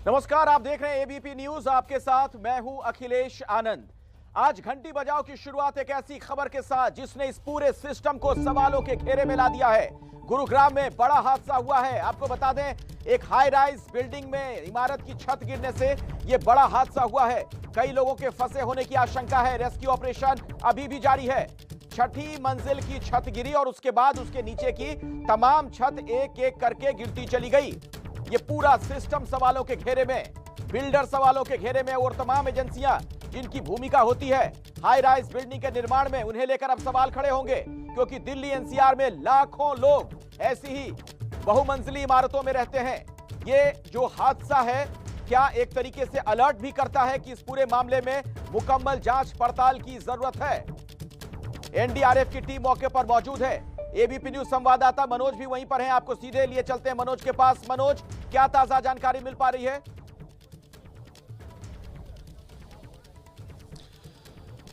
नमस्कार, आप देख रहे हैं एबीपी न्यूज। आपके साथ मैं हूं अखिलेश आनंद। आज घंटी बजाओ की शुरुआत एक ऐसी खबर के साथ जिसने इस पूरे सिस्टम को सवालों के घेरे में ला दिया है। गुरुग्राम में बड़ा हादसा हुआ है। आपको बता दें, एक हाई राइज बिल्डिंग में इमारत की छत गिरने से यह बड़ा हादसा हुआ है। कई लोगों के फंसे होने की आशंका है। रेस्क्यू ऑपरेशन अभी भी जारी है। छठी मंजिल की छत गिरी और उसके बाद उसके नीचे की तमाम छत एक एक करके गिरती चली गई। ये पूरा सिस्टम सवालों के घेरे में, बिल्डर सवालों के घेरे में और तमाम एजेंसियां जिनकी भूमिका होती है हाई राइज बिल्डिंग के निर्माण में, उन्हें लेकर अब सवाल खड़े होंगे। क्योंकि दिल्ली एनसीआर में लाखों लोग ऐसी ही बहुमंजिली इमारतों में रहते हैं। ये जो हादसा है क्या एक तरीके से अलर्ट भी करता है कि इस पूरे मामले में मुकम्मल जांच पड़ताल की जरूरत है। एनडीआरएफ की टीम मौके पर मौजूद है। एबीपी न्यूज संवाददाता मनोज भी वहीं पर हैं। आपको सीधे लिए चलते हैं मनोज के पास। मनोज, क्या ताजा जानकारी मिल पा रही है?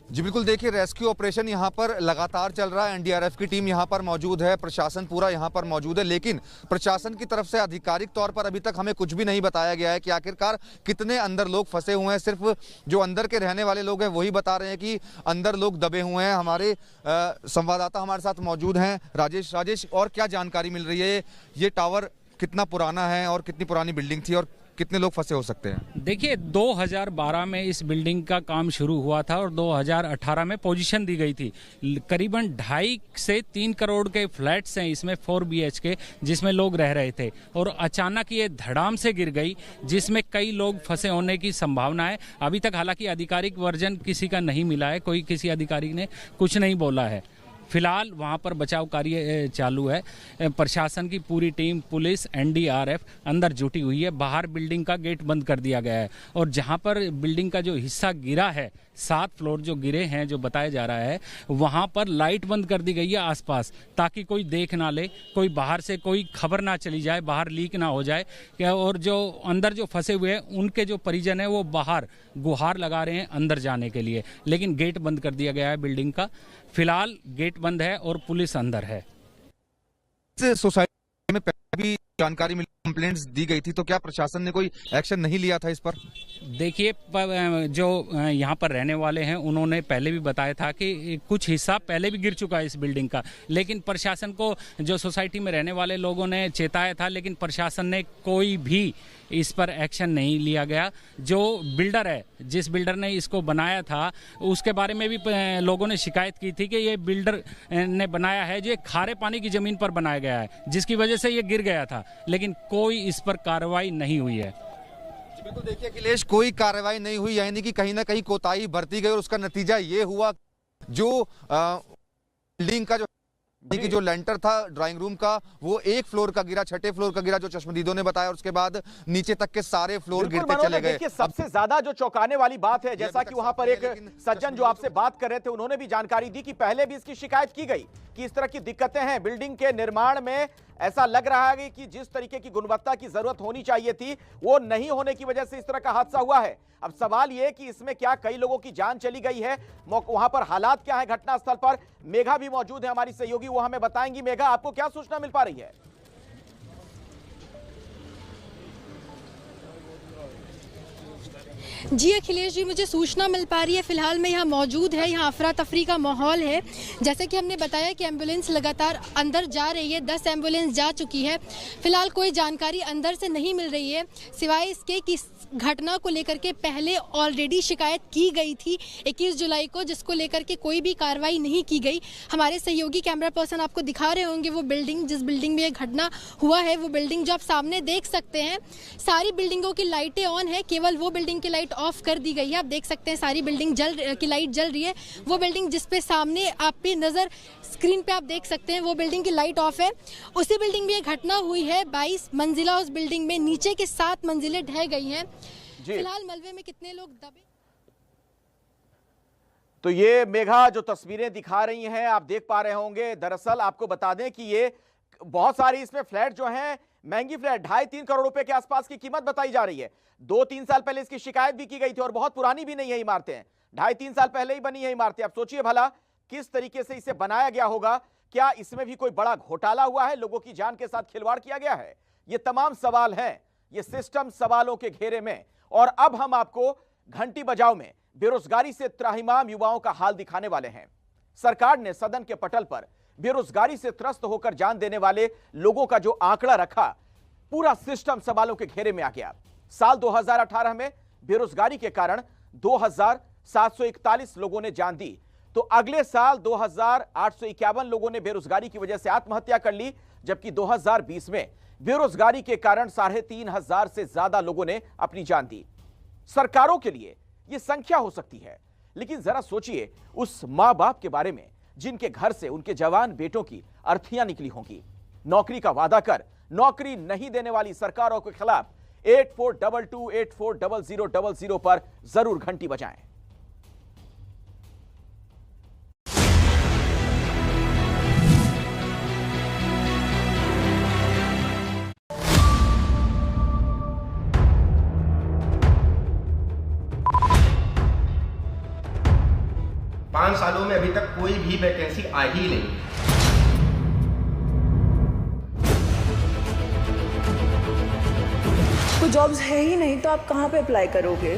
जी बिल्कुल, देखिए रेस्क्यू ऑपरेशन यहाँ पर लगातार चल रहा है। एनडीआरएफ की टीम यहाँ पर मौजूद है, प्रशासन पूरा यहाँ पर मौजूद है, लेकिन प्रशासन की तरफ से आधिकारिक तौर पर अभी तक हमें कुछ भी नहीं बताया गया है कि आखिरकार कितने अंदर लोग फंसे हुए हैं। सिर्फ जो अंदर के रहने वाले लोग हैं वही बता रहे हैं कि अंदर लोग दबे हुए हैं। हमारे संवाददाता हमारे साथ मौजूद हैं। राजेश, और क्या जानकारी मिल रही है? ये टावर कितना पुराना है और कितनी पुरानी बिल्डिंग थी और कितने लोग फंसे हो सकते हैं? देखिए, 2012 में इस बिल्डिंग का काम शुरू हुआ था और 2018 में पोजीशन दी गई थी। करीबन 2.5 से 3 करोड़ के फ्लैट्स हैं इसमें, 4 BHK, जिसमें लोग रह रहे थे और अचानक ये धड़ाम से गिर गई, जिसमें कई लोग फंसे होने की संभावना है। अभी तक हालांकि आधिकारिक वर्जन किसी का नहीं मिला है, किसी अधिकारी ने कुछ नहीं बोला है। फिलहाल वहां पर बचाव कार्य चालू है। प्रशासन की पूरी टीम, पुलिस, एनडीआरएफ अंदर जुटी हुई है। बाहर बिल्डिंग का गेट बंद कर दिया गया है और जहां पर बिल्डिंग का जो हिस्सा गिरा है, 7 फ्लोर जो गिरे हैं, जो बताया जा रहा है, वहां पर लाइट बंद कर दी गई है आसपास, ताकि कोई देख ना ले, कोई बाहर से कोई खबर ना चली जाए, बाहर लीक ना हो जाए। और जो अंदर जो फंसे हुए हैं उनके जो परिजन है वो बाहर गुहार लगा रहे हैं अंदर जाने के लिए, लेकिन गेट बंद कर दिया गया है बिल्डिंग का। फिलहाल गेट बंद है और पुलिस अंदर है। सोसाइटी में पहले भी जानकारी मिली, कंप्लेंट्स दी गई थी, तो क्या प्रशासन ने कोई एक्शन नहीं लिया था इस पर? देखिए, जो यहाँ पर रहने वाले हैं उन्होंने पहले भी बताया था कि कुछ हिस्सा पहले भी गिर चुका है इस बिल्डिंग का, लेकिन प्रशासन को, जो सोसाइटी में रहने वाले लोगों ने चेताया था, लेकिन प्रशासन ने कोई भी इस पर एक्शन नहीं लिया गया। जो बिल्डर है, जिस बिल्डर ने इसको बनाया था, उसके बारे में भी लोगों ने शिकायत की थी कि ये बिल्डर ने बनाया है जो खारे पानी की जमीन पर बनाया गया है, जिसकी वजह से ये गिर गया था, लेकिन कोई इस पर कार्रवाई नहीं हुई है। बिल्कुल, देखिए अखिलेश, कोई कार्रवाई नहीं हुई, यानी कि कहीं ना कहीं कोताही बरती गई और उसका नतीजा ये हुआ जो बिल्डिंग का जो लेंटर था ड्राइंग रूम का, वो 1 फ्लोर का गिरा, 6ठे फ्लोर का गिरा, जो चश्मदीदों ने बताया, और उसके बाद नीचे तक के सारे फ्लोर गिरते चले गए। देखिए, सबसे ज्यादा जो चौंकाने वाली बात है, जैसा कि वहां पर एक सज्जन जो आपसे बात कर रहे थे, उन्होंने भी जानकारी दी कि पहले भी इसकी शिकायत की गई कि इस तरह की दिक्कतें हैं बिल्डिंग के निर्माण में। ऐसा लग रहा है कि जिस तरीके की गुणवत्ता की जरूरत होनी चाहिए थी वो नहीं होने की वजह से इस तरह का हादसा हुआ है। अब सवाल यह कि इसमें क्या कई लोगों की जान चली गई है? वहां पर हालात क्या है घटनास्थल पर? मेघा भी मौजूद है, हमारी सहयोगी, वो हमें बताएंगी। मेघा, आपको क्या सूचना मिल पा रही है? जी अखिलेश जी, मुझे सूचना मिल पा रही है। फिलहाल मैं यहाँ मौजूद है, यहाँ अफरा तफरी का माहौल है। जैसे कि हमने बताया कि एम्बुलेंस लगातार अंदर जा रही है, 10 एम्बुलेंस जा चुकी है। फिलहाल कोई जानकारी अंदर से नहीं मिल रही है, सिवाय इसके कि घटना को लेकर के पहले ऑलरेडी शिकायत की गई थी 21 जुलाई को, जिसको लेकर के कोई भी कार्रवाई नहीं की गई। हमारे सहयोगी कैमरा पर्सन आपको दिखा रहे होंगे वो बिल्डिंग, जिस बिल्डिंग में ये घटना हुआ है, वो बिल्डिंग जो आप सामने देख सकते हैं। सारी बिल्डिंगों की लाइटें ऑन है, केवल वो बिल्डिंग की लाइट ऑफ कर दी गई है। आप देख सकते हैं सारी बिल्डिंग की लाइट जल रही है। वो बिल्डिंग जिस पे सामने आप पे नजर स्क्रीन पे आप देख सकते हैं, वो बिल्डिंग की लाइट ऑफ है। उसी बिल्डिंग में ये घटना हुई है। 22 मंजिला उस बिल्डिंग में, नीचे के 7 मंजिलें ढह गई हैं। फिलहाल मलबे में कितने लोग दबे, तो ये मेघा जो तस्वीरें दिखा रही हैं आप देख पा रहे होंगे। दरअसल आपको बता दें कि ये बहुत सारी इसमें फ्लैट जो हैं, महंगी फ्लैट, 2.5-3 करोड़ रुपए के आसपास की कीमत बताई जा रही है। 2-3 साल पहले इसकी शिकायत भी की गई थी और बहुत पुरानी भी नहीं है इमारतें, 2.5-3 साल पहले ही बनी है इमारतें। अब सोचिए भला किस तरीके से इसे बनाया गया होगा। क्या इसमें भी कोई बड़ा घोटाला हुआ है? लोगों की जान के साथ खिलवाड़ किया गया है? ये तमाम सवाल हैं। ये सिस्टम सवालों के घेरे में। और अब हम आपको घंटी बजाओ में बेरोजगारी से त्राहिमाम युवाओं का हाल दिखाने वाले हैं। सरकार ने सदन के पटल पर बेरोजगारी से त्रस्त होकर जान देने वाले लोगों का जो आंकड़ा रखा, पूरा सिस्टम सवालों के घेरे में आ गया। साल 2018 में बेरोजगारी के कारण 2741 लोगों ने जान दी, तो अगले साल 2851 लोगों ने बेरोजगारी की वजह से आत्महत्या कर ली, जबकि 2020 में बेरोजगारी के कारण 3500 से ज्यादा लोगों ने अपनी जान दी। सरकारों के लिए यह संख्या हो सकती है, लेकिन जरा सोचिए उस मां बाप के बारे में जिनके घर से उनके जवान बेटों की अर्थियां निकली होंगी। नौकरी का वादा कर नौकरी नहीं देने वाली सरकारों के खिलाफ 8422840000 पर जरूर घंटी बजाएं। पांच सालों में अभी तक कोई भी वैकेंसी आई ही नहीं। कोई जॉब्स है ही नहीं तो आप कहाँ पे अप्लाई करोगे?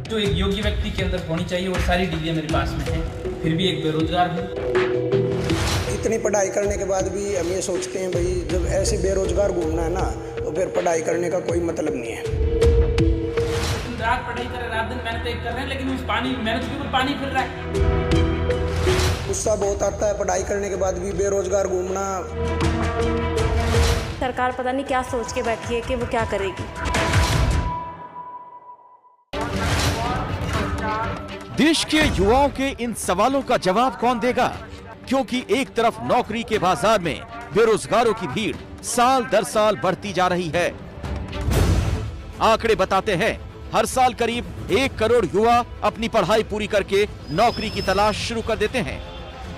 जो एक योग्य व्यक्ति के अंदर होनी चाहिए वो सारी डिग्रियां मेरे पास में हैं, फिर भी एक बेरोजगार हूँ। इतनी पढ़ाई करने के बाद भी हम ये सोचते हैं भाई जब ऐसे बेरोजगार घूमना है ना तो फिर पढ़ाई करने का कोई मतलब नहीं है। रात पढ़ाई कर रहे, रात दिन मेहनत कर रहे हैं, लेकिन उस मेहनत के ऊपर पानी फिर रहा है। गुस्सा बहुत आता है पढ़ाई करने के बाद भी बेरोजगार घूमना। सरकार पता नहीं क्या सोच के बैठी है कि वो क्या करेगी। देश के युवाओं के इन सवालों का जवाब कौन देगा, क्योंकि एक तरफ नौकरी के बाजार में बेरोजगारों की भीड़ साल दर साल बढ़ती जा रही है। आंकड़े बताते हैं हर साल करीब 1 करोड़ युवा अपनी पढ़ाई पूरी करके नौकरी की तलाश शुरू कर देते हैं,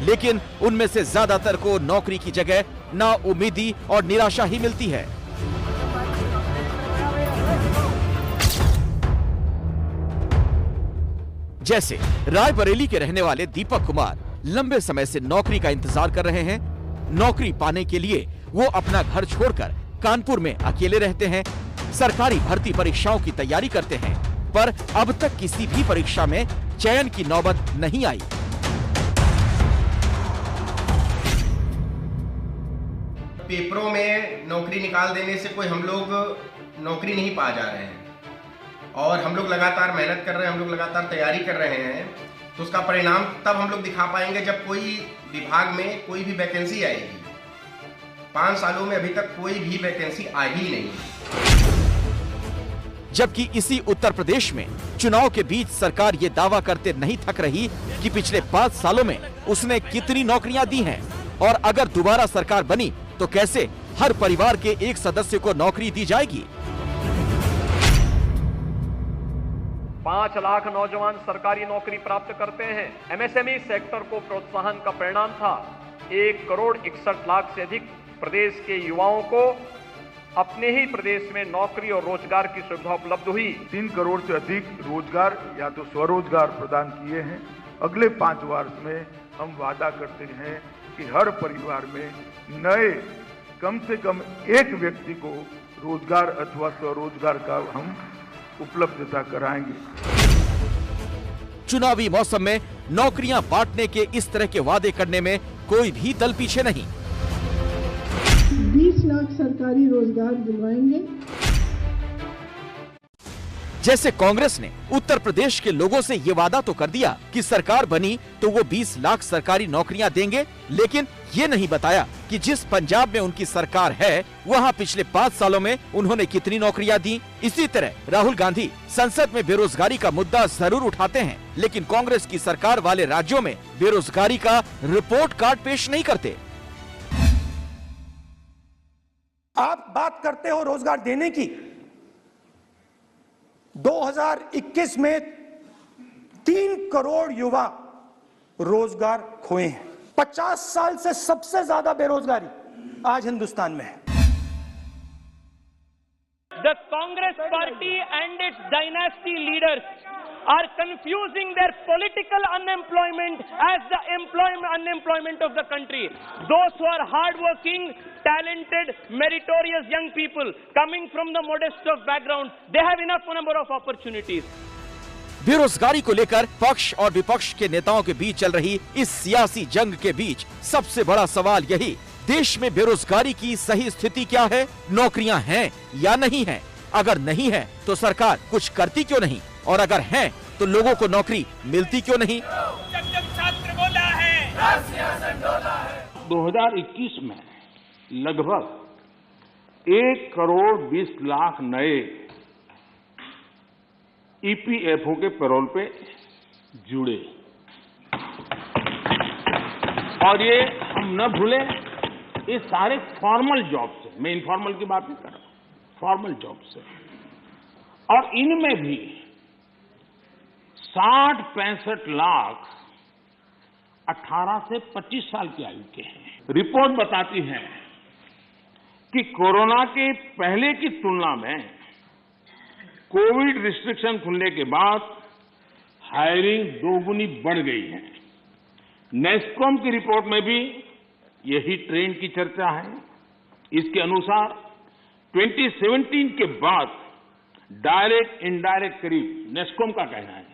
लेकिन उनमें से ज्यादातर को नौकरी की जगह नाउम्मीदी और निराशा ही मिलती है। जैसे रायबरेली के रहने वाले दीपक कुमार लंबे समय से नौकरी का इंतजार कर रहे हैं। नौकरी पाने के लिए वो अपना घर छोड़कर कानपुर में अकेले रहते हैं। सरकारी भर्ती परीक्षाओं की तैयारी करते हैं, पर अब तक किसी भी परीक्षा में चयन की नौबत नहीं आई। पेपरों में नौकरी निकाल देने से कोई हम लोग नौकरी नहीं पा जा रहे हैं, और हम लोग लगातार मेहनत कर रहे हैं, हम लोग लगातार तैयारी कर रहे हैं, तो उसका परिणाम तब हम लोग दिखा पाएंगे जब कोई विभाग में कोई भी वैकेंसी आएगी। 5 सालों में अभी तक कोई भी वैकेंसी आई ही नहीं। जबकि इसी उत्तर प्रदेश में चुनाव के बीच सरकार ये दावा करते नहीं थक रही कि पिछले 5 सालों में उसने कितनी नौकरियां दी हैं, और अगर दोबारा सरकार बनी तो कैसे हर परिवार के एक सदस्य को नौकरी दी जाएगी। 5 लाख नौजवान सरकारी नौकरी प्राप्त करते हैं। एमएसएमई सेक्टर को प्रोत्साहन का परिणाम था 1,61,00,000 से अधिक प्रदेश के युवाओं को अपने ही प्रदेश में नौकरी और रोजगार की सुविधा उपलब्ध हुई। 3 करोड़ से अधिक रोजगार या तो स्वरोजगार प्रदान किए हैं। अगले 5 वर्ष में हम वादा करते हैं कि हर परिवार में नए कम से कम एक व्यक्ति को रोजगार अथवा स्वरोजगार का हम उपलब्धता कराएंगे। चुनावी मौसम में नौकरियां बांटने के इस तरह के वादे करने में कोई भी दल पीछे नहीं। 20 लाख सरकारी रोजगार दिलवाएंगे। जैसे कांग्रेस ने उत्तर प्रदेश के लोगों से ये वादा तो कर दिया कि सरकार बनी तो वो 20 लाख सरकारी नौकरियां देंगे, लेकिन ये नहीं बताया कि जिस पंजाब में उनकी सरकार है वहां पिछले 5 सालों में उन्होंने कितनी नौकरियां दी। इसी तरह राहुल गांधी संसद में बेरोजगारी का मुद्दा जरूर उठाते हैं, लेकिन कांग्रेस की सरकार वाले राज्यों में बेरोजगारी का रिपोर्ट कार्ड पेश नहीं करते। आप बात करते हो रोजगार देने की। 2021 में 3 करोड़ युवा रोजगार खोए हैं। 50 साल से सबसे ज्यादा बेरोजगारी आज हिंदुस्तान में है। The Congress party and its dynasty leaders are confusing their political unemployment as the unemployment of the country. Those who are hardworking, talented, meritorious young people coming from the modest of background, they have enough number of opportunities. बेरोजगारी को लेकर पक्ष और विपक्ष के नेताओं के बीच चल रही इस सियासी जंग के बीच सबसे बड़ा सवाल यही, देश में बेरोजगारी की सही स्थिति क्या है? नौकरियां हैं या नहीं हैं? अगर नहीं है तो सरकार कुछ करती क्यों नहीं, और अगर है तो लोगों को नौकरी मिलती क्यों नहीं? छात्र बोला है 2021 में लगभग 1 करोड़ 20 लाख नए ईपीएफओ के पैरोल पे जुड़े, और ये हम न भूलें, ये सारे फॉर्मल जॉब से, मैं इनफॉर्मल की बात नहीं कर रहा, फॉर्मल जॉब से, और इनमें भी 60-65 लाख 18 से 25 साल की आयु के हैं। रिपोर्ट बताती है कि कोरोना के पहले की तुलना में कोविड रिस्ट्रिक्शन खुलने के बाद हायरिंग दोगुनी बढ़ गई है। नेस्कॉम की रिपोर्ट में भी यही ट्रेंड की चर्चा है। इसके अनुसार 2017 के बाद डायरेक्ट इनडायरेक्ट करीब, नेस्कॉम का कहना है,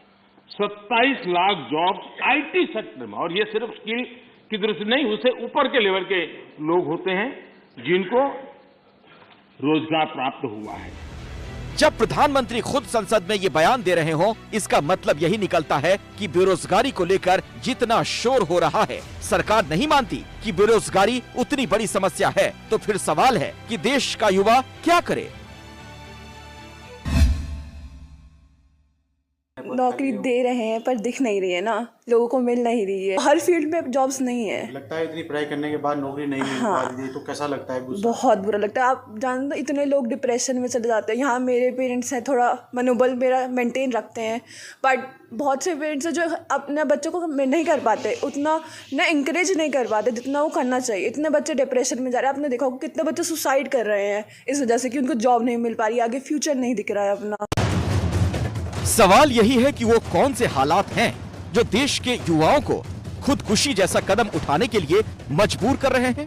27 लाख जॉब्स आईटी सेक्टर में, और ये सिर्फ स्किल की दृष्टि नहीं, उससे ऊपर के लेवल के लोग होते हैं जिनको रोजगार प्राप्त हुआ है। जब प्रधानमंत्री खुद संसद में ये बयान दे रहे हों, इसका मतलब यही निकलता है कि बेरोजगारी को लेकर जितना शोर हो रहा है, सरकार नहीं मानती कि बेरोजगारी उतनी बड़ी समस्या है। तो फिर सवाल है कि देश का युवा क्या करे? नौकरी दे रहे हैं पर दिख नहीं रही है ना, लोगों को मिल नहीं रही है, हर फील्ड में जॉब्स नहीं है। लगता है इतनी पढ़ाई करने के बाद नौकरी नहीं मिल पा रही है, तो कैसा लगता है? बहुत बुरा लगता है। आप जानते, इतने लोग डिप्रेशन में चले जाते हैं। यहाँ मेरे पेरेंट्स हैं, थोड़ा मनोबल मेरा मेंटेन रखते हैं, बट बहुत से पेरेंट्स हैं जो अपने बच्चों को नहीं कर पाते, उतना ना इंकरेज नहीं कर पाते जितना वो करना चाहिए। इतने बच्चे डिप्रेशन में जा रहे हैं। आपने देखा होगा कितने बच्चे सुसाइड कर रहे हैं इस वजह से कि उनको जॉब नहीं मिल पा रही, आगे फ्यूचर नहीं दिख रहा है अपना। सवाल यही है कि वो कौन से हालात हैं जो देश के युवाओं को खुदकुशी जैसा कदम उठाने के लिए मजबूर कर रहे हैं?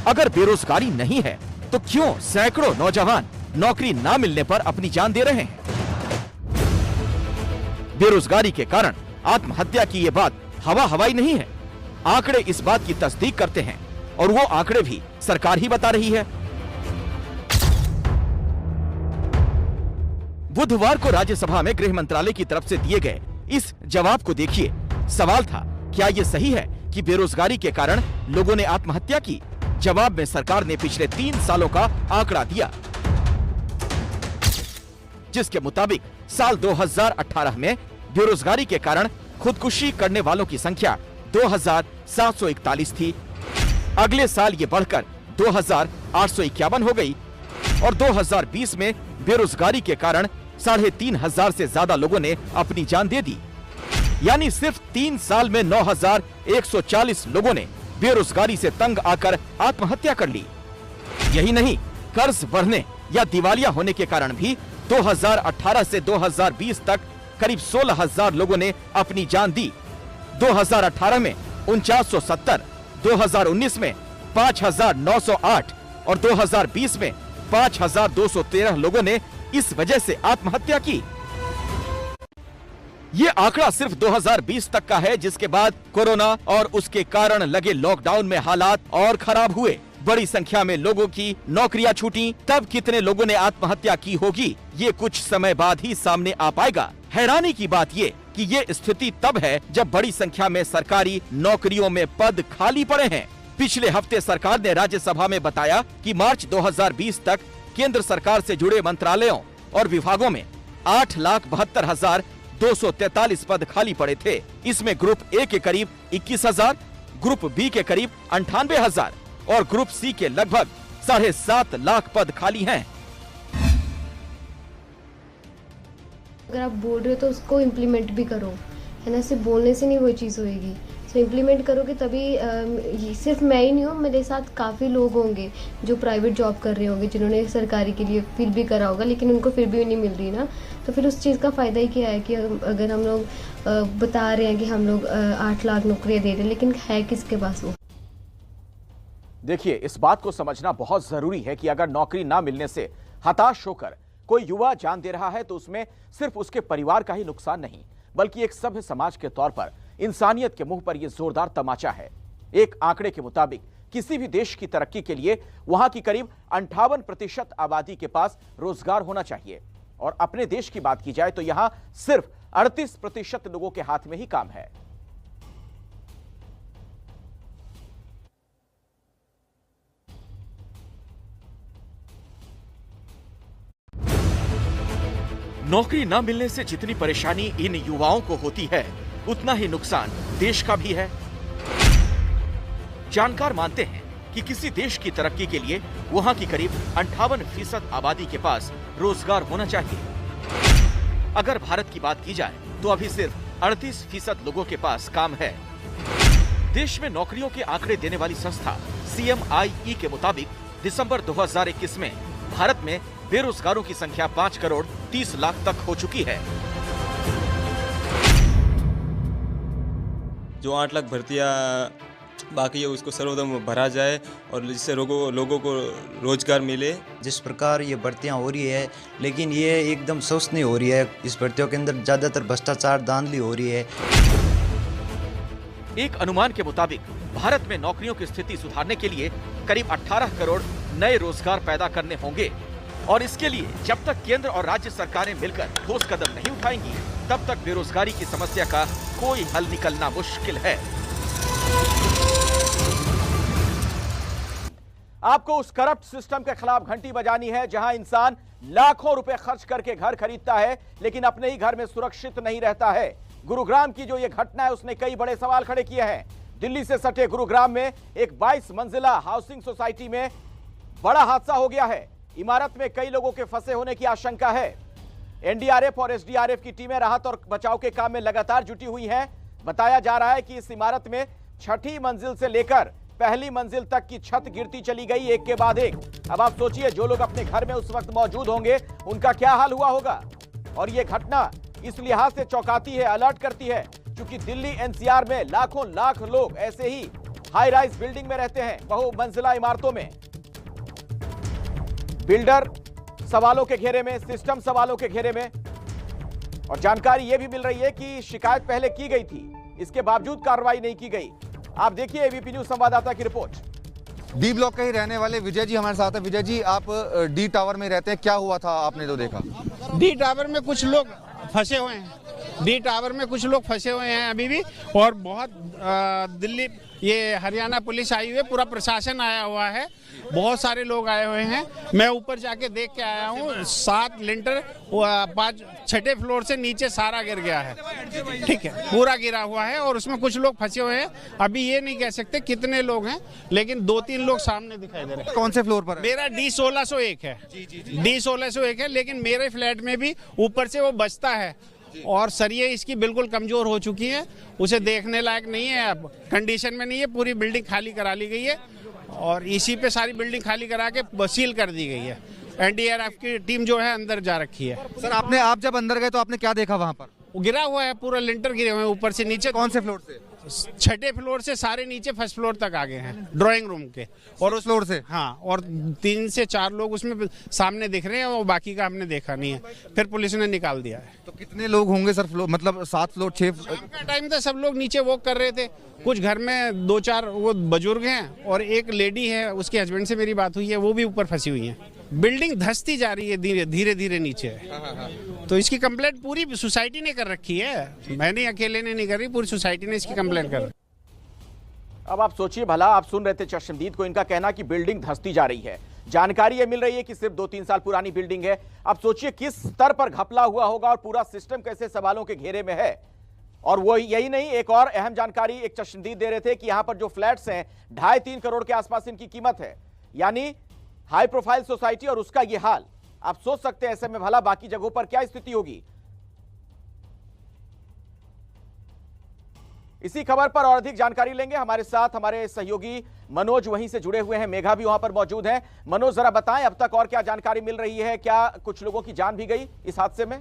अगर बेरोजगारी नहीं है तो क्यों सैकड़ों नौजवान नौकरी ना मिलने पर अपनी जान दे रहे हैं? बेरोजगारी के कारण आत्महत्या की ये बात हवा हवाई नहीं है। आंकड़े इस बात की तस्दीक करते हैं, और वो आंकड़े भी सरकार ही बता रही है। बुधवार को राज्यसभा में गृह मंत्रालय की तरफ से दिए गए इस जवाब को देखिए। सवाल था, क्या ये सही है कि बेरोजगारी के कारण लोगों ने आत्महत्या की? जवाब में सरकार ने पिछले 3 सालों का आंकड़ा दिया, जिसके मुताबिक साल 2018 में बेरोजगारी के कारण खुदकुशी करने वालों की संख्या 2741 थी। अगले साल ये बढ़कर 2851 हो गई, और 2020 में बेरोजगारी के कारण 3500 से ज्यादा लोगों ने अपनी जान दे दी। यानी सिर्फ 3 साल में 9140 लोगों ने बेरोजगारी से तंग आकर आत्महत्या कर ली। यही नहीं, कर्ज बढ़ने या दिवालिया होने के कारण भी 2018 से 2020 तक करीब 16000 लोगों ने अपनी जान दी। 2018 में 4970, 2019 में 5908 और 2020 में 5213 लोगों ने इस वजह से आत्महत्या की। ये आंकड़ा सिर्फ 2020 तक का है, जिसके बाद कोरोना और उसके कारण लगे लॉकडाउन में हालात और खराब हुए। बड़ी संख्या में लोगों की नौकरियां छूटी। तब कितने लोगों ने आत्महत्या की होगी, ये कुछ समय बाद ही सामने आ पाएगा। हैरानी की बात ये कि ये स्थिति तब है जब बड़ी संख्या में सरकारी नौकरियों में पद खाली पड़े हैं। पिछले हफ्ते सरकार ने राज्यसभा में बताया कि मार्च 2020 तक केंद्र सरकार से जुड़े मंत्रालयों और विभागों में 8,72,243 पद खाली पड़े थे। इसमें ग्रुप ए के करीब 21,000, ग्रुप बी के करीब 98,000 और ग्रुप सी के लगभग 7.5 लाख पद खाली हैं। अगर आप बोल रहे हो तो उसको इम्प्लीमेंट भी करो, है ना। सिर्फ बोलने से नहीं वो चीज़ होएगी। तो इम्प्लीमेंट करोगे तभी सिर्फ मैं ही नहीं हूँ, मेरे साथ काफ़ी लोग होंगे जो प्राइवेट जॉब कर रहे होंगे, जिन्होंने सरकारी के लिए फिर भी करा होगा लेकिन उनको फिर भी नहीं मिल रही ना। तो फिर उस चीज़ का फ़ायदा ही क्या है कि अगर हम लोग बता रहे हैं कि हम लोग 8 लाख नौकरियाँ दे रहे हैं, लेकिन है किसके पास वो। देखिए, इस बात को समझना बहुत जरूरी है कि अगर नौकरी ना मिलने से हताश होकर कोई युवा जान दे रहा है तो उसमें सिर्फ उसके परिवार का ही नुकसान नहीं, बल्कि एक सभ्य समाज के तौर पर इंसानियत के मुंह पर यह जोरदार तमाचा है। एक आंकड़े के मुताबिक किसी भी देश की तरक्की के लिए वहां की करीब 58% आबादी के पास रोजगार होना चाहिए, और अपने देश की बात की जाए तो यहां सिर्फ 38% लोगों के हाथ में ही काम है। नौकरी न मिलने से जितनी परेशानी इन युवाओं को होती है, उतना ही नुकसान देश का भी है। जानकार मानते हैं कि किसी देश की तरक्की के लिए वहां की करीब 58% आबादी के पास रोजगार होना चाहिए। अगर भारत की बात की जाए तो अभी सिर्फ 38% लोगों के पास काम है। देश में नौकरियों के आंकड़े देने वाली संस्था CMIE के मुताबिक दिसंबर 2021 में भारत में बेरोजगारों की संख्या 5 करोड़ 30 लाख तक हो चुकी है। जो 8 लाख भर्तियां बाकी है उसको सर्वोत्तम भरा जाए और जिससे लोगों को रोजगार मिले। जिस प्रकार ये भर्तियां हो रही है, लेकिन ये एकदम स्वस्थ नहीं हो रही है। इस भर्तियों के अंदर ज्यादातर भ्रष्टाचार, धांधली हो रही है। एक अनुमान के मुताबिक भारत में नौकरियों की स्थिति सुधारने के लिए करीब 18 करोड़ नए रोजगार पैदा करने होंगे, और इसके लिए जब तक केंद्र और राज्य सरकारें मिलकर ठोस कदम नहीं उठाएंगी, तब तक बेरोजगारी की समस्या का कोई हल निकलना मुश्किल है। आपको उस करप्ट सिस्टम के खिलाफ घंटी बजानी है जहां इंसान लाखों रुपए खर्च करके घर खरीदता है लेकिन अपने ही घर में सुरक्षित नहीं रहता है। गुरुग्राम की जो ये घटना है उसने कई बड़े सवाल खड़े किए हैं। दिल्ली से सटे गुरुग्राम में एक 22 मंजिला हाउसिंग सोसाइटी में बड़ा हादसा हो गया है। इमारत में कई लोगों के फंसे होने की आशंका है। एनडीआरएफ और एसडीआरएफ की टीमें राहत और बचाव के काम में लगातार जुटी हुई हैं। बताया जा रहा है कि इस इमारत में 6ठी मंजिल से लेकर पहली मंजिल तक की छत गिरती चली गई, एक के बाद एक। अब आप सोचिए, जो लोग अपने घर में उस वक्त मौजूद होंगे उनका क्या हाल हुआ होगा। और यह घटना इस लिहाज से चौंकाती है, अलर्ट करती है, क्योंकि दिल्ली एनसीआर में लाखों लाख लोग ऐसे ही हाई राइज बिल्डिंग में रहते हैं, बहुमंजिला इमारतों में। बिल्डर सवालों के घेरे में, सिस्टम सवालों के घेरे में, और जानकारी यह भी मिल रही है कि शिकायत पहले की गई थी, इसके बावजूद कार्रवाई नहीं की गई। आप देखिए एबीपी न्यूज संवाददाता की रिपोर्ट। डी ब्लॉक के ही रहने वाले विजय जी हमारे साथ है। विजय जी, आप डी टावर में रहते हैं, क्या हुआ था आपने जो देखा? डी टावर में कुछ लोग फंसे हुए हैं। डी टावर में कुछ लोग फंसे हुए हैं अभी भी, और बहुत दिल्ली ये हरियाणा पुलिस आई हुई है, पूरा प्रशासन आया हुआ है, बहुत सारे लोग आए हुए हैं। मैं ऊपर जाके देख के आया हूँ, 7 लिंटर 6ठे फ्लोर से नीचे सारा गिर गया है। ठीक है, पूरा गिरा हुआ है और उसमें कुछ लोग फंसे हुए हैं। अभी ये नहीं कह सकते कितने लोग हैं, लेकिन 2-3 लोग सामने दिखाई दे रहे हैं। कौन से फ्लोर पर है? मेरा D1601 है। D1601 है, लेकिन मेरे फ्लैट में भी ऊपर से वो बचता है और सरिये इसकी बिल्कुल कमजोर हो चुकी है, उसे देखने लायक नहीं है, अब कंडीशन में नहीं है। पूरी बिल्डिंग खाली करा ली गई है और इसी पे सारी बिल्डिंग खाली करा के सील कर दी गई है। एनडीआरएफ की टीम जो है अंदर जा रखी है। सर, आप जब अंदर गए तो आपने क्या देखा वहां पर? गिरा हुआ है, पूरा लिंटर गिरे हुए हैं ऊपर से नीचे। कौन से फ्लोर से? 6ठे फ्लोर से सारे नीचे फर्स्ट फ्लोर तक आ गए हैं, ड्राइंग रूम के। और उस फ्लोर से? हाँ, और 3 से 4 लोग उसमें सामने दिख रहे हैं और बाकी का हमने देखा नहीं है, फिर पुलिस ने निकाल दिया है। तो कितने लोग होंगे सर फ्लोर, मतलब 7 फ्लोर 6? टाइम था, सब लोग नीचे वॉक कर रहे थे। कुछ घर में 2-4 वो बुजुर्ग हैं और एक लेडी है, उसके हस्बैंड से मेरी बात हुई है, वो भी ऊपर फंसी हुई है। बिल्डिंग धंसती जा रही है धीरे धीरे नीचे। तो इसकी कंप्लेंट पूरी सोसाइटी ने कर रखी है, मैंने अकेले ने नहीं करी, पूरी सोसाइटी ने इसकी कंप्लेंट कर। अब आप सोचिए भला, आप सुन रहे थे चश्मदीद को, इनका कहना कि बिल्डिंग धंसती जा रही है। जानकारी ये मिल रही है कि सिर्फ 2-3 साल पुरानी बिल्डिंग है। अब सोचिए किस स्तर पर घपला हुआ होगा और पूरा सिस्टम कैसे सवालों के घेरे में है। और वो यही नहीं, एक और अहम जानकारी एक चश्मदीद दे रहे थे कि यहां पर जो फ्लैट्स हैं 2.5-3 करोड़ के आसपास इनकी कीमत है, यानी हाई प्रोफाइल सोसाइटी और उसका ये हाल। आप सोच सकते हैं ऐसे में भला बाकी जगहों पर क्या स्थिति होगी। इसी खबर पर और अधिक जानकारी लेंगे। हमारे साथ हमारे सहयोगी मनोज वहीं से जुड़े हुए हैं, मेघा भी वहां पर मौजूद है। मनोज, जरा बताएं अब तक और क्या जानकारी मिल रही है, क्या कुछ लोगों की जान भी गई इस हादसे में?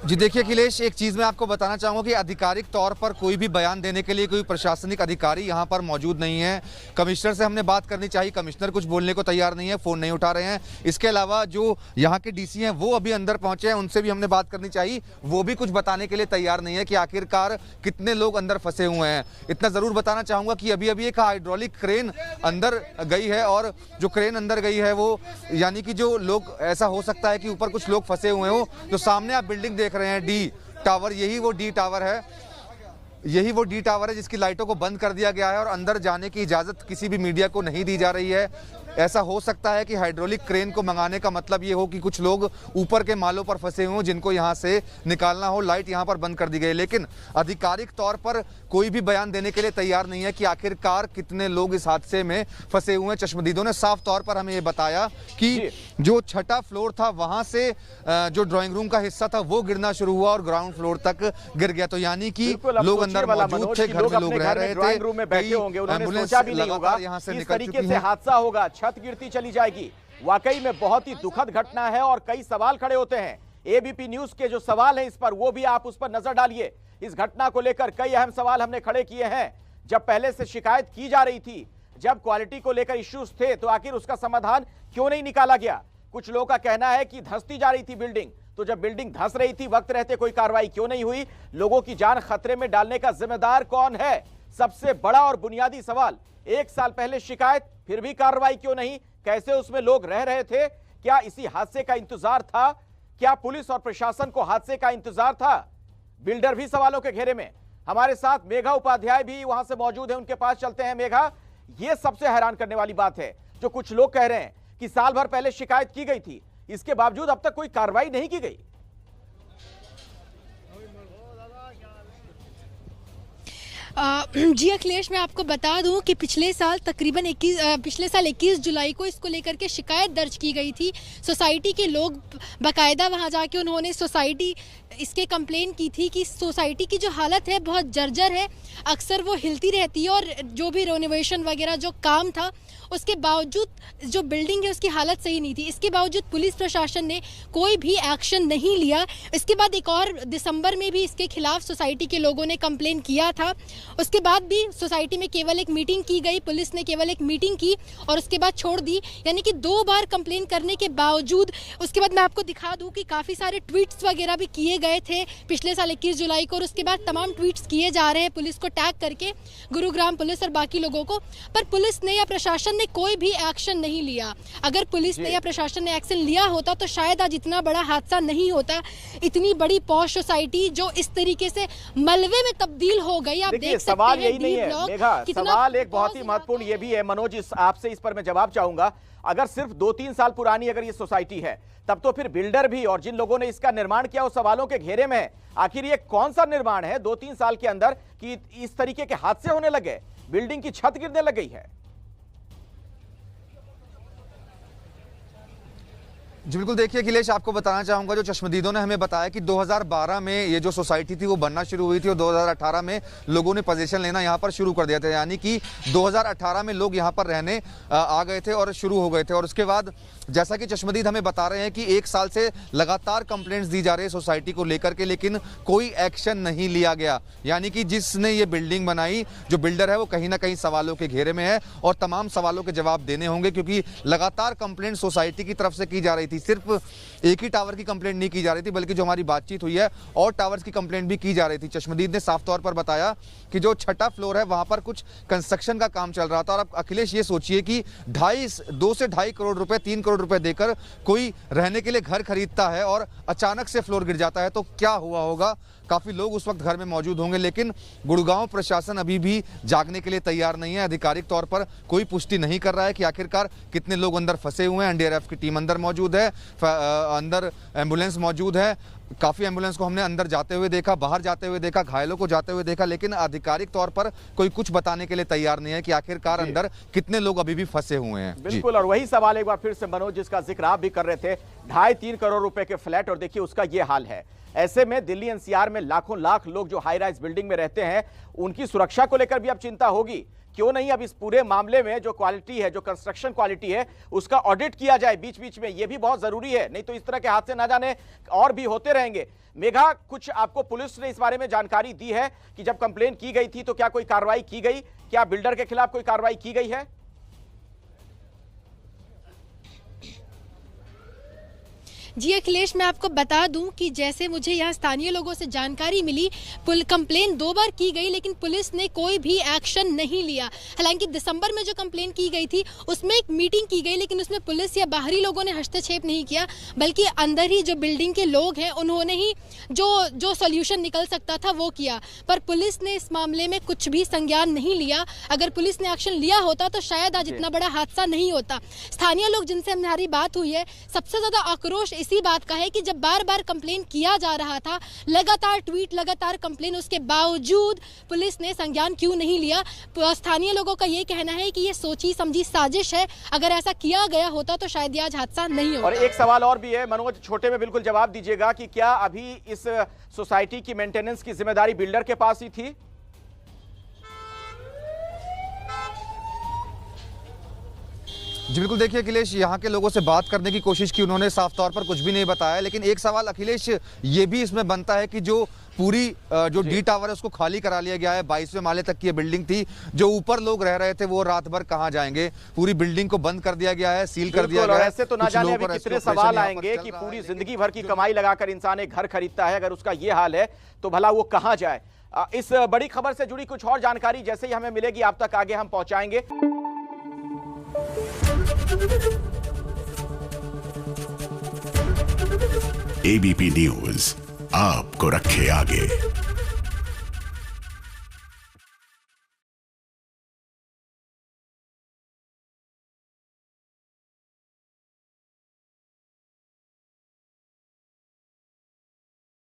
जी देखिए अखिलेश, एक चीज मैं आपको बताना चाहूंगा कि आधिकारिक तौर पर कोई भी बयान देने के लिए कोई प्रशासनिक अधिकारी यहां पर मौजूद नहीं है। कमिश्नर से हमने बात करनी चाहिए, कमिश्नर कुछ बोलने को तैयार नहीं है, फोन नहीं उठा रहे हैं। इसके अलावा जो यहां के डीसी हैं वो अभी अंदर पहुंचे हैं, उनसे भी हमने बात करनी चाहिए, वो भी कुछ बताने के लिए तैयार नहीं है कि आखिरकार कितने लोग अंदर फंसे हुए हैं। इतना जरूर बताना चाहूंगा कि अभी अभी एक हाइड्रोलिक क्रेन अंदर गई है, और जो क्रेन अंदर गई है वो यानी कि जो लोग, ऐसा हो सकता है कि ऊपर कुछ लोग फंसे हुए हो। जो सामने आप बिल्डिंग देख रहे हैं डी टावर, यही वो डी टावर है, यही वो डी टावर है जिसकी लाइटों को बंद कर दिया गया है और अंदर जाने की इजाजत किसी भी मीडिया को नहीं दी जा रही है। ऐसा हो सकता है कि हाइड्रोलिक क्रेन को मंगाने का मतलब ये हो कि कुछ लोग ऊपर के मालों पर फंसे हुए जिनको यहां से निकालना हो। लाइट यहां पर बंद कर दी गई, लेकिन आधिकारिक तौर पर कोई भी बयान देने के लिए तैयार नहीं है कि आखिरकार कितने लोग इस हादसे में फंसे हुए हैं। चश्मदीदों ने साफ तौर पर हमें ये बताया कि जो छठा फ्लोर था वहां से जो ड्राइंग रूम का हिस्सा था वो गिरना शुरू हुआ और ग्राउंड फ्लोर तक गिर गया। तो यानी कि लोग अंदर मौजूद थे, घर में लोग रह रहे थे, रूम में बैठे होंगे, उन्होंने सोचा भी नहीं होगा यहाँ से इस तरीके से हादसा होगा, छत गिरती चली जाएगी। वाकई में बहुत ही दुखद घटना है और कई सवाल खड़े होते हैं। एबीपी न्यूज के जो सवाल है इस पर, वो भी आप उस पर नजर डालिए। इस घटना को लेकर कई अहम सवाल हमने खड़े किए हैं। जब पहले से शिकायत की जा रही थी, जब क्वालिटी को लेकर इश्यूज थे, तो आखिर उसका समाधान क्यों नहीं निकाला गया? कुछ लोगों का कहना है कि धंसती जा रही थी बिल्डिंग, तो जब बिल्डिंग धंस रही थी वक्त रहते कोई कार्रवाई क्यों नहीं हुई? लोगों की जान खतरे में डालने का जिम्मेदार कौन है? सबसे बड़ा और बुनियादी सवाल। 1 साल पहले शिकायत, फिर भी कार्रवाई क्यों नहीं? कैसे उसमें लोग रह रहे थे? क्या इसी हादसे का इंतजार था? क्या पुलिस और प्रशासन को हादसे का इंतजार था? बिल्डर भी सवालों के घेरे में। हमारे साथ मेघा उपाध्याय भी वहां से मौजूद है, उनके पास चलते हैं। मेघा, यह सबसे हैरान करने वाली बात है जो कुछ लोग कह रहे हैं कि साल भर पहले शिकायत की गई थी, इसके बावजूद अब तक कोई कार्रवाई नहीं की गई। जी अखिलेश, मैं आपको बता दूं कि पिछले साल 21 जुलाई को इसको लेकर के शिकायत दर्ज की गई थी। सोसाइटी के लोग बाकायदा वहां जाके उन्होंने इसके कंप्लेन की थी कि सोसाइटी की जो हालत है बहुत जर्जर है, अक्सर वो हिलती रहती है और जो भी रेनोवेशन वगैरह जो काम था उसके बावजूद जो बिल्डिंग है उसकी हालत सही नहीं थी। इसके बावजूद पुलिस प्रशासन ने कोई भी एक्शन नहीं लिया। इसके बाद एक और दिसंबर में भी इसके खिलाफ सोसाइटी के लोगों ने कंप्लेन किया था। उसके बाद भी सोसाइटी में केवल एक मीटिंग की गई, पुलिस ने केवल एक मीटिंग की और उसके बाद छोड़ दी। यानी कि 2 बार कंप्लेन करने के बावजूद, उसके बाद मैं आपको दिखा दूं कि काफ़ी सारे ट्वीट्स वगैरह भी किए गए थे पिछले साल 21 जुलाई को, और उसके बाद तमाम ट्वीट्स किए जा रहे हैं पुलिस को टैग करके, गुरुग्राम पुलिस और बाकी लोगों को। पर पुलिस ने या प्रशासन ने कोई भी एक्शन नहीं लिया। अगर पुलिस ने या प्रशासन ने एक्शन लिया होता तो शायद आज इतना बड़ा हादसा नहीं होता। इतनी बड़ी पॉश सोसाइटी जो इस तरीके से मलबे में तब्दील हो गई, आप देख सकते सवाल हैं। यही नहीं है मेघा, सवाल एक बहुत ही महत्वपूर्ण ये भी है। मनोज, आपसे इस पर मैं जवाब चाहूंगा। अगर सिर्फ 2-3 साल पुरानी अगर ये सोसाइटी है, तब तो फिर बिल्डर भी और जिन लोगों ने इसका निर्माण किया वो सवालों के घेरे में है। आखिर ये कौन सा निर्माण है 2-3 साल के अंदर कि इस तरीके के हादसे होने लगे, बिल्डिंग की छत गिरने लग गई है? जी बिल्कुल, देखिए अखिलेश, आपको बताना चाहूंगा जो चश्मदीदों ने हमें बताया कि 2012 में ये जो सोसाइटी थी वो बनना शुरू हुई थी और 2018 में लोगों ने पोजीशन लेना यहाँ पर शुरू कर दिया था। यानी कि 2018 में लोग यहाँ पर रहने आ गए थे और शुरू हो गए थे। और उसके बाद जैसा कि चश्मदीद हमें बता रहे हैं कि 1 साल से लगातार कंप्लेंट्स दी जा रही है सोसाइटी को लेकर के, लेकिन कोई एक्शन नहीं लिया गया। यानी कि जिसने ये बिल्डिंग बनाई, जो बिल्डर है, वो कहीं ना कहीं सवालों के घेरे में है और तमाम सवालों के जवाब देने होंगे, क्योंकि लगातार कंप्लेंट सोसाइटी की तरफ से की जा रही थी। सिर्फ एक ही टावर की कंप्लेंट नहीं की जा रही थी, बल्कि जो हमारी बातचीत हुई है और टावर्स की कंप्लेंट भी की जा रही थी। चश्मदीद ने साफ तौर पर बताया कि जो छठा फ्लोर है वहां पर कुछ कंस्ट्रक्शन का काम चल रहा था। और अब अखिलेश ये सोचिए कि 2 से ढाई करोड़ रुपए, 3 करोड़ रुपए देकर कोई रहने के लिए घर खरीदता है और अचानक से फ्लोर गिर जाता है तो क्या हुआ होगा। काफी लोग उस वक्त घर में मौजूद होंगे, लेकिन गुड़गांव प्रशासन अभी भी जागने के लिए तैयार नहीं है। आधिकारिक तौर पर कोई पुष्टि नहीं कर रहा है कि आखिरकार कितने लोग अंदर फंसे हुए हैं। एनडीआरएफ की टीम अंदर मौजूद है, है। अंदर एम्बुलेंस मौजूद है, काफ़ी एम्बुलेंस को हमने अंदर जाते हुए देखा, बाहर जाते हुए देखा, घायलों को जाते हुए देखा, लेकिन आधिकारिक तौर पर कोई कुछ बताने के लिए तैयार नहीं है कि आखिरकार अंदर कितने लोग अभी भी फंसे हुए हैं। बिल्कुल, और वही सवाल एक बार फिर से मनोज, जिसका जिक्र आप भी कर रहे थे, 2.5-3 करोड़ रुपए के फ्लैट, और देखिए उसका ये हाल है। ऐसे में दिल्ली एनसीआर में लाखों लाख लोग जो हाई राइज बिल्डिंग में रहते हैं, उनकी सुरक्षा को लेकर भी अब चिंता होगी। क्यों नहीं अब इस पूरे मामले में जो क्वालिटी है, जो कंस्ट्रक्शन क्वालिटी है, उसका ऑडिट किया जाए बीच बीच में, यह भी बहुत जरूरी है, नहीं तो इस तरह के हादसे ना जाने और भी होते रहेंगे। मेघा, कुछ आपको पुलिस ने इस बारे में जानकारी दी है कि जब कंप्लेन की गई थी तो क्या कोई कार्रवाई की गई, क्या बिल्डर के खिलाफ कोई कार्रवाई की गई है? जी अखिलेश, मैं आपको बता दूं कि जैसे मुझे यहाँ स्थानीय लोगों से जानकारी मिली, कंप्लेन 2 बार की गई लेकिन पुलिस ने कोई भी एक्शन नहीं लिया। हालांकि दिसंबर में जो कंप्लेन की गई थी उसमें एक मीटिंग की गई, लेकिन उसमें पुलिस या बाहरी लोगों ने हस्तक्षेप नहीं किया, बल्कि अंदर ही जो बिल्डिंग के लोग हैं उन्होंने ही जो सॉल्यूशन निकल सकता था वो किया। पर पुलिस ने इस मामले में कुछ भी संज्ञान नहीं लिया। अगर पुलिस ने एक्शन लिया होता तो शायद आज इतना बड़ा हादसा नहीं होता। स्थानीय लोग जिनसे हमारी बात हुई है, सबसे ज्यादा आक्रोश इसी बात का है कि जब बार बार कंप्लेन किया जा रहा था, लगातार ट्वीट, लगातार कंप्लेन, उसके बावजूद पुलिस ने संज्ञान क्यों नहीं लिया। स्थानीय लोगों का ये कहना है कि ये सोची समझी साजिश है, अगर ऐसा किया गया होता तो शायद आज हादसा नहीं होता। और एक सवाल और भी है मनोज, छोटे में बिल्कुल जवाब दीजिएगा कि क्या अभी इस सोसाइटी की मेंटेनेंस की जिम्मेदारी बिल्डर के पास ही थी? जी बिल्कुल, देखिए अखिलेश, यहाँ के लोगों से बात करने की कोशिश की, उन्होंने साफ तौर पर कुछ भी नहीं बताया। लेकिन एक सवाल अखिलेश ये भी इसमें बनता है कि जो पूरी जो डी टावर है उसको खाली करा लिया गया है, 22वें माले तक की ये बिल्डिंग थी, जो ऊपर लोग रह रहे थे वो रात भर कहाँ जाएंगे? पूरी बिल्डिंग को बंद कर दिया गया है, सील कर दिया गया है। ऐसे तो ना जाने अभी कितने सवाल आएंगे कि पूरी जिंदगी भर की कमाई लगाकर इंसान एक घर खरीदता है, अगर उसका ये हाल है तो भला वो कहाँ जाए। इस बड़ी खबर से जुड़ी कुछ और जानकारी जैसे ही हमें मिलेगी आप तक आगे हम पहुंचाएंगे। एबीपी न्यूज आपको रखे आगे।